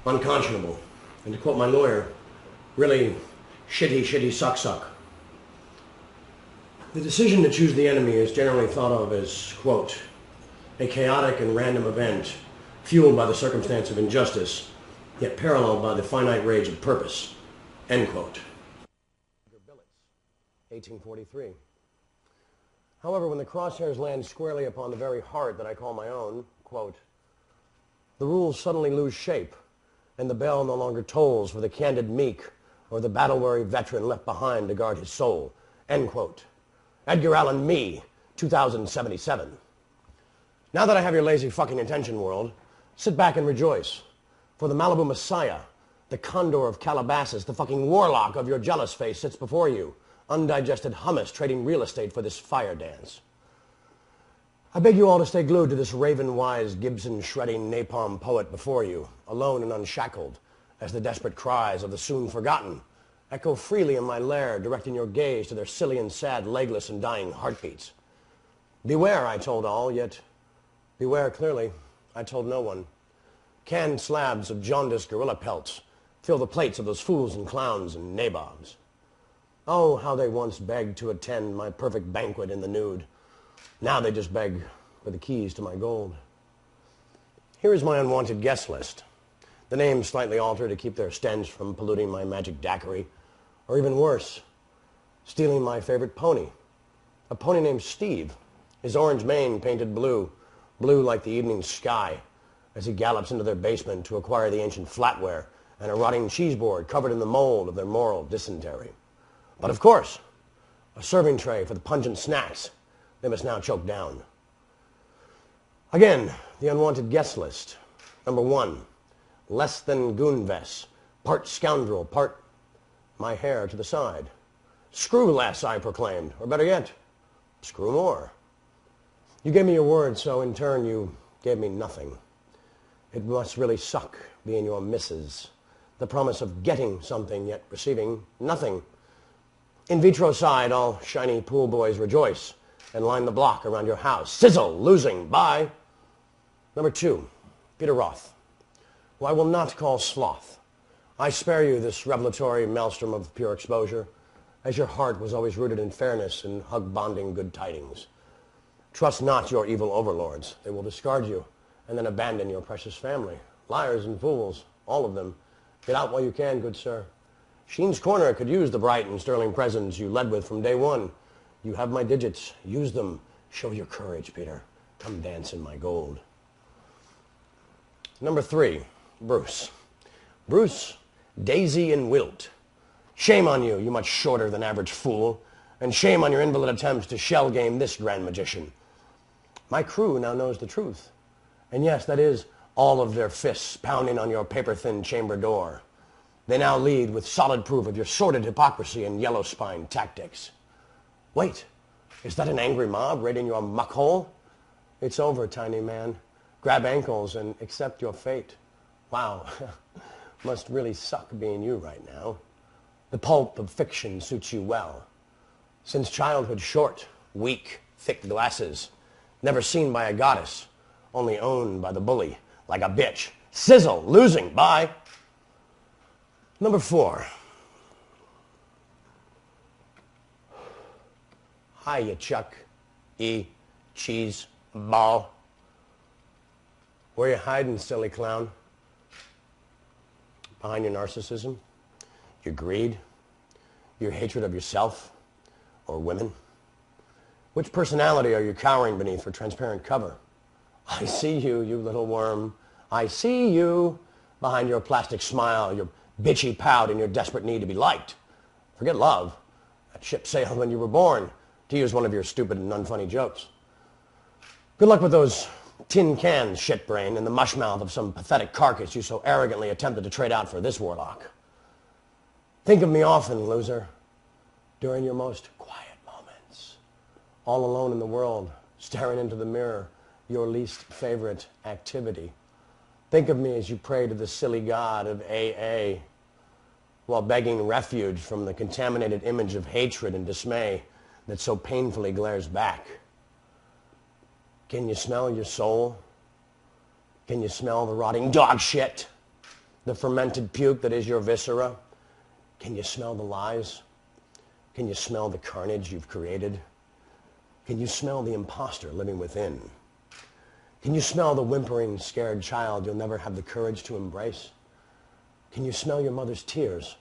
unconscionable, and to quote my lawyer, really shitty suck. The decision to choose the enemy is generally thought of as, quote, a chaotic and random event fueled by the circumstance of injustice, yet paralleled by the finite rage of purpose, end quote. 1843. However, when the crosshairs land squarely upon the very heart that I call my own, quote, the rules suddenly lose shape, and the bell no longer tolls for the candid meek or the battle-weary veteran left behind to guard his soul, end quote. Edgar Allan Me, 2077. Now that I have your lazy fucking attention, world, sit back and rejoice. For the Malibu Messiah, the Condor of Calabasas, the fucking warlock of your jealous face sits before you, undigested hummus trading real estate for this fire dance. I beg you all to stay glued to this raven-wise, Gibson-shredding napalm poet before you, alone and unshackled, as the desperate cries of the soon-forgotten echo freely in my lair, directing your gaze to their silly and sad, legless and dying heartbeats. Beware, I told all, yet beware clearly, I told no one. Canned slabs of jaundiced gorilla pelts fill the plates of those fools and clowns and nabobs. Oh, how they once begged to attend my perfect banquet in the nude. Now they just beg for the keys to my gold. Here is my unwanted guest list. The names slightly altered to keep their stench from polluting my magic daiquiri, or even worse, stealing my favorite pony. A pony named Steve, his orange mane painted blue, blue like the evening sky, as he gallops into their basement to acquire the ancient flatware and a rotting cheese board covered in the mold of their moral dysentery. But of course, a serving tray for the pungent snacks they must now choke down. Again, the unwanted guest list. Number 1, less than Moonves, part scoundrel, part my hair to the side. Screw less, I proclaimed, or better yet, screw more. You gave me your word, so in turn you gave me nothing. It must really suck being your missus. The promise of getting something, yet receiving nothing. In vitro side, all shiny pool boys rejoice and line the block around your house. Sizzle, losing, bye. Number 2, Peter Roth, who I will not call sloth. I spare you this revelatory maelstrom of pure exposure, as your heart was always rooted in fairness and hug-bonding good tidings. Trust not your evil overlords. They will discard you and then abandon your precious family. Liars and fools, all of them. Get out while you can, good sir. Sheen'sKorner could use the bright and sterling presence you led with from day one. You have my digits. Use them. Show your courage, Peter. Come dance in my gold. Number 3, Bruce. Bruce, Daisy and Wilt. Shame on you, you much shorter than average fool, and shame on your invalid attempts to shell game this grand magician. My crew now knows the truth. And yes, that is all of their fists pounding on your paper-thin chamber door. They now lead with solid proof of your sordid hypocrisy and yellow-spine tactics. Wait, is that an angry mob raiding your muck hole? It's over, tiny man. Grab ankles and accept your fate. Wow, must really suck being you right now. The pulp of fiction suits you well. Since childhood short, weak, thick glasses, never seen by a goddess, only owned by the bully, like a bitch. Sizzle, losing, bye. Number 4. Hi, you Chuck Cheese Ball. Where you hiding, silly clown? Behind your narcissism, your greed, your hatred of yourself or women? Which personality are you cowering beneath for transparent cover? I see you, you little worm. I see you behind your plastic smile, your bitchy pout, and your desperate need to be liked. Forget love. That ship sailed when you were born, to use one of your stupid and unfunny jokes. Good luck with those tin cans, shitbrain, and the mush mouth of some pathetic carcass you so arrogantly attempted to trade out for this warlock. Think of me often, loser, during your most quiet moments, all alone in the world, staring into the mirror, your least favorite activity. Think of me as you pray to the silly god of AA, while begging refuge from the contaminated image of hatred and dismay that so painfully glares back. Can you smell your soul? Can you smell the rotting dog shit? the fermented puke that is your viscera? Can you smell the lies? Can you smell the carnage you've created? Can you smell the imposter living within? Can you smell the whimpering, scared child you'll never have the courage to embrace? Can you smell your mother's tears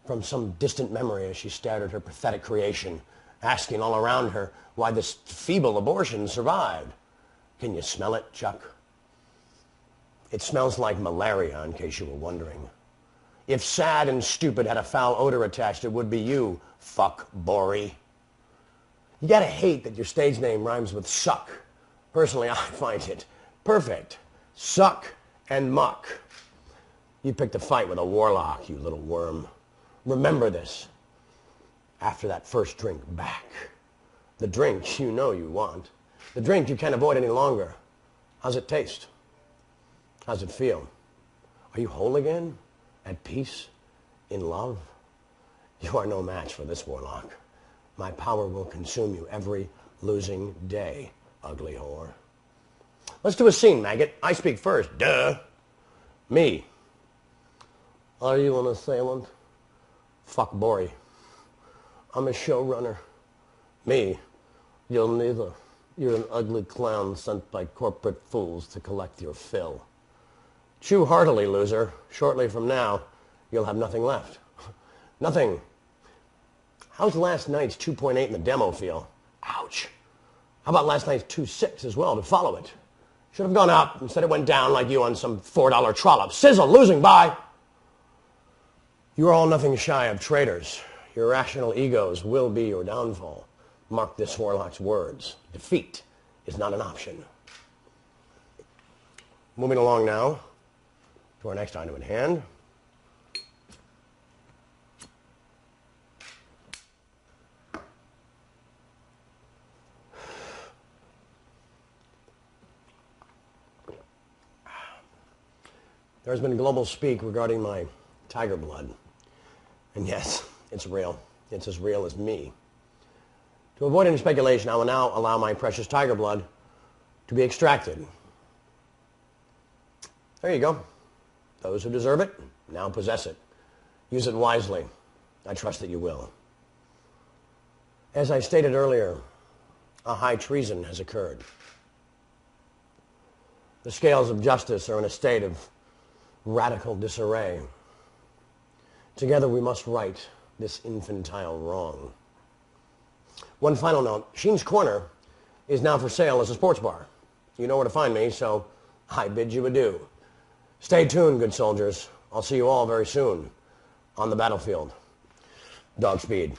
from some distant memory as she stared at her pathetic creation, asking all around her why this feeble abortion survived? Can you smell it, Chuck? It smells like malaria, in case you were wondering. If sad and stupid had a foul odor attached, it would be you, fuck Bory. You gotta hate that your stage name rhymes with suck. Personally, I find it perfect. Suck and muck. You picked a fight with a warlock, you little worm. Remember this. After that first drink back. The drink you know you want. The drink you can't avoid any longer. How's it taste? How's it feel? Are you whole again? At peace? In love? You are no match for this warlock. My power will consume you every losing day, ugly whore. Let's do a scene, maggot. I speak first. Duh. Me. Are you an assailant? Fuck Bory. I'm a showrunner. Me. You're neither. You're an ugly clown sent by corporate fools to collect your fill. Chew heartily, loser. Shortly from now, you'll have nothing left. Nothing. How's last night's 2.8 in the demo feel? Ouch. How about last night's 2.6 as well to follow it? Should have gone up. Instead it went down like you on some $4 trollop. Sizzle, losing, bye. You are all nothing shy of traitors. Your irrational egos will be your downfall. Mark this warlock's words. Defeat is not an option. Moving along now to our next item at hand. There has been global speak regarding my tiger blood. And yes, it's real. It's as real as me. To avoid any speculation, I will now allow my precious tiger blood to be extracted. There you go. Those who deserve it now possess it. Use it wisely. I trust that you will. As I stated earlier, a high treason has occurred. The scales of justice are in a state of radical disarray. Together we must right this infantile wrong. One final note, Sheen's Corner is now for sale as a sports bar. You know where to find me, so I bid you adieu. Stay tuned, good soldiers. I'll see you all very soon on the battlefield. Dog speed.